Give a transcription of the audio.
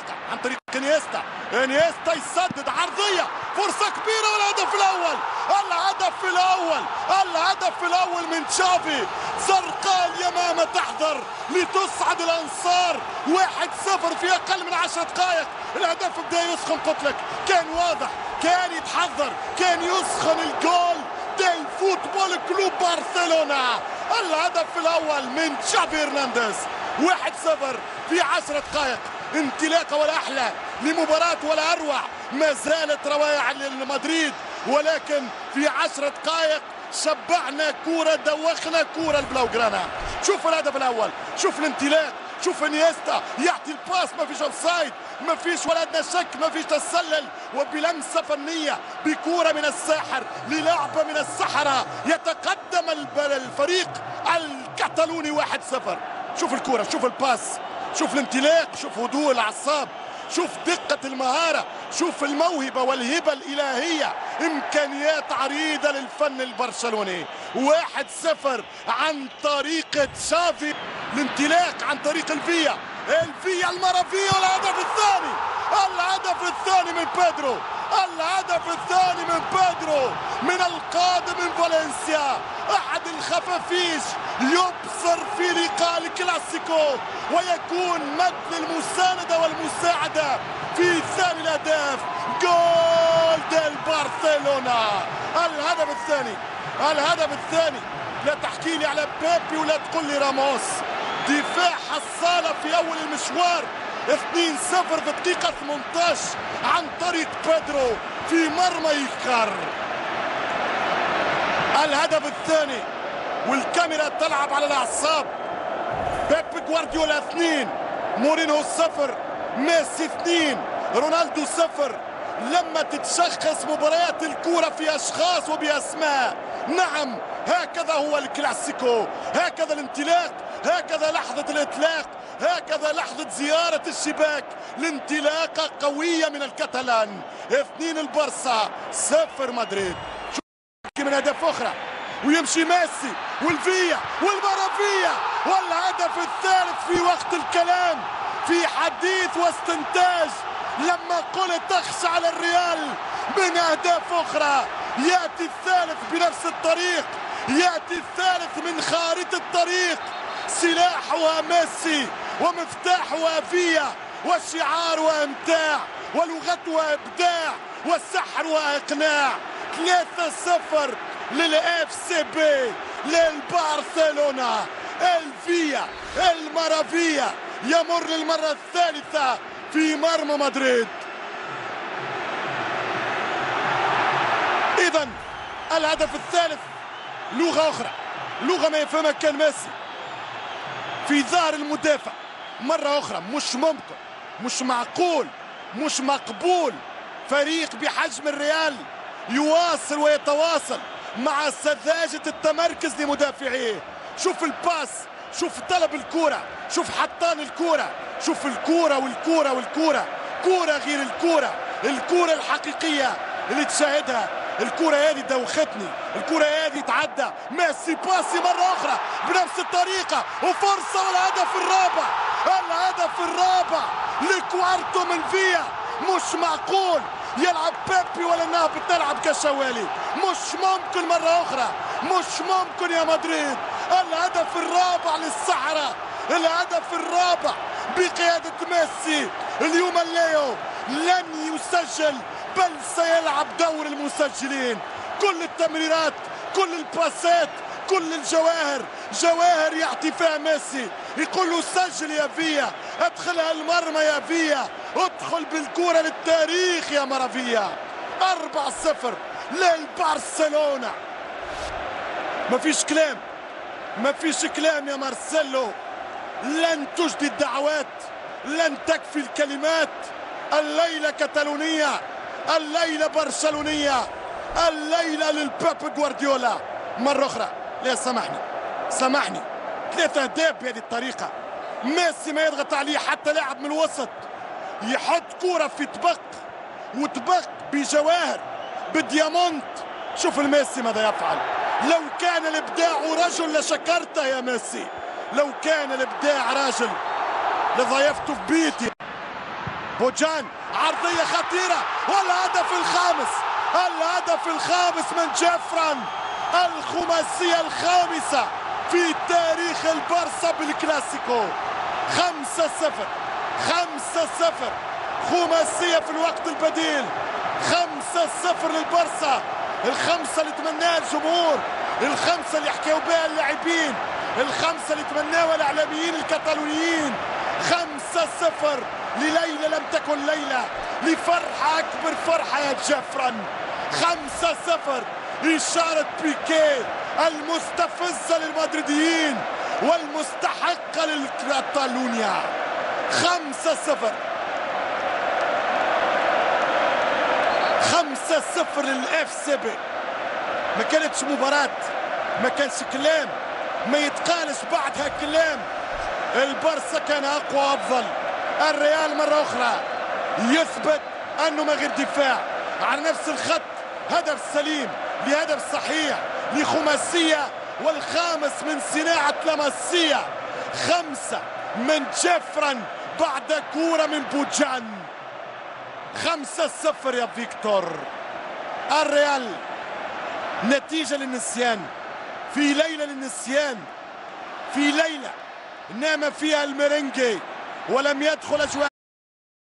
الانطلاقه عن طريق انيستا. انيستا يسدد عرضيه، فرصه كبيره والهدف الاول. الهدف الاول، الهدف الاول من تشافي. زرقاء اليمامه تحضر لتصعد الانصار 1-0 في اقل من 10 دقائق. الهدف بدا يسخن، قلت لك كان واضح، كان يتحضر، كان يسخن الجول ديل فوتبول كلوب برشلونة. الهدف الاول من تشافي هرنانديز 1-0 في 10 دقائق. انطلاقه ولا احلى لمباراه ولا اروع. ما زالت روايع لمدريد، ولكن في 10 دقائق شبعنا كوره، دوخنا كوره البلاوغرانا. شوف الهدف الاول، شوف الانطلاق، شوف انيستا يعطي الباس، ما فيش اوفسايد، ما فيش ولا ادنى شك، ما فيش تسلل، وبلمسه فنيه بكوره من الساحر للعبه من السحره يتقدم الفريق الكتالوني 1-0. شوف الكوره، شوف الباس، شوف الانطلاق، شوف هدوء الاعصاب، شوف دقة المهارة، شوف الموهبة والهبة الإلهية، إمكانيات عريضة للفن البرشلوني. 1-0 عن طريق تشافي. الانطلاق عن طريق الفيا المرافيا، والهدف الثاني، الهدف الثاني من بيدرو، الهدف الثاني من بيدرو من القادم من فالنسيا. أحد الخفافيش يبصر في لقاء الكلاسيكو ويكون مثل المساندة والمساعدة في ثاني الأهداف. جول ديل برشلونة. الهدف الثاني، الهدف الثاني. لا تحكي لي على بيبي ولا تقول لي راموس. دفاع حصالة في أول المشوار. 2-0 في الدقيقة 18 عن طريق بيدرو في مرمى إيكار. الهدف الثاني والكاميرا تلعب على الأعصاب. بيب جوارديولا 2، مورينو 0، ميسي 2، رونالدو 0. لما تتشخص مباريات الكرة في أشخاص وبأسماء، نعم هكذا هو الكلاسيكو، هكذا الانطلاق، هكذا لحظة الإطلاق، هكذا لحظة زيارة الشباك. الانطلاقة قوية من الكتالان. 2 البرصا، 0 مدريد. من أهداف أخرى ويمشي ميسي والفيا والمرافيا، والهدف الثالث في وقت الكلام، في حديث واستنتاج. لما قلت تخشى على الريال من أهداف أخرى، يأتي الثالث بنفس الطريق، يأتي الثالث من خارطة الطريق. سلاحها ميسي ومفتاحها فيا، وشعارها امتاع، ولغتها ابداع، وسحرها اقناع. 3-0 للاف سي بي، للبرشلونة. الفيا المرافيا يمر للمرة الثالثة في مرمى مدريد. إذن الهدف الثالث لغة أخرى، لغة ما يفهمها كان ميسي في ظهر المدافع. مرة أخرى مش ممكن، مش معقول، مش مقبول فريق بحجم الريال يواصل ويتواصل مع سذاجة التمركز لمدافعيه. شوف الباس، شوف طلب الكرة، شوف حطان الكرة، شوف الكرة والكرة والكرة، كرة غير الكرة، الكرة الحقيقية اللي تشاهدها. الكرة هذه دوختني، الكرة هذه تعدى ميسي، باسي مرة أخرى بنفس الطريقة، وفرصة والهدف الرابع، الهدف الرابع لكوارتو من فيا. مش معقول يلعب بيبي ولا انها بتلعب كشوالي، مش ممكن مرة أخرى، مش ممكن يا مدريد. الهدف الرابع للسحرة، الهدف الرابع بقيادة ميسي. اليوم الليو لن يسجل بل سيلعب دور المسجلين. كل التمريرات، كل الباسات، كل الجواهر، جواهر يعطي فيها ميسي، يقول له سجل يا فيا، ادخلها المرمى يا فيا، ادخل بالكرة للتاريخ يا مرافيا. 4-0 للبرشلونة. ما فيش كلام، ما فيش كلام يا مارسيلو. لن تجدي الدعوات، لن تكفي الكلمات. الليلة كتالونية، الليلة برشلونية، الليلة للبيب جوارديولا. مرة أخرى، لا سامحني، سامحني، 3 أهداف بهذه الطريقة. ميسي ما يضغط عليه حتى لاعب من الوسط، يحط كرة في طبق، وطبق بجواهر بديامونت. شوف الميسي ماذا يفعل. لو كان الإبداع رجل لشكرته يا ميسي، لو كان الإبداع راجل لضيفته في بيتي. بوجان عرضية خطيرة والهدف الخامس، الهدف الخامس من جيفران، الخماسية الخامسة في تاريخ البارسا بالكلاسيكو. 5-0 5-0 خماسية في الوقت البديل، 5-0 للبارسا. الخمسة اللي تمناها الجمهور، الخمسة اللي حكاوا بها اللاعبين، الخمسة اللي تمناها الإعلاميين الكتالونيين. 5-0 لليلة لم تكن ليلة، لفرحة أكبر فرحة يا جيفران. 5-0 إشارة بيكيه المستفزة للمدريديين والمستحقة للكتالونيا. 5-0 5-0 للاف سي بي. ما كانتش مباراة، ما كانش كلام، ما يتقالش بعدها كلام. البارسا كان اقوى وافضل. الريال مرة اخرى يثبت انه ما غير دفاع على نفس الخط. هدف سليم لهدف صحيح لخماسية، والخامس من صناعة لاماسيا. 5 من جيفران بعد كورة من بوجان. 5-0 يا فيكتور. الريال نتيجة للنسيان، في ليلة للنسيان، في ليلة نام فيها الميرينجي ولم يدخل أجواء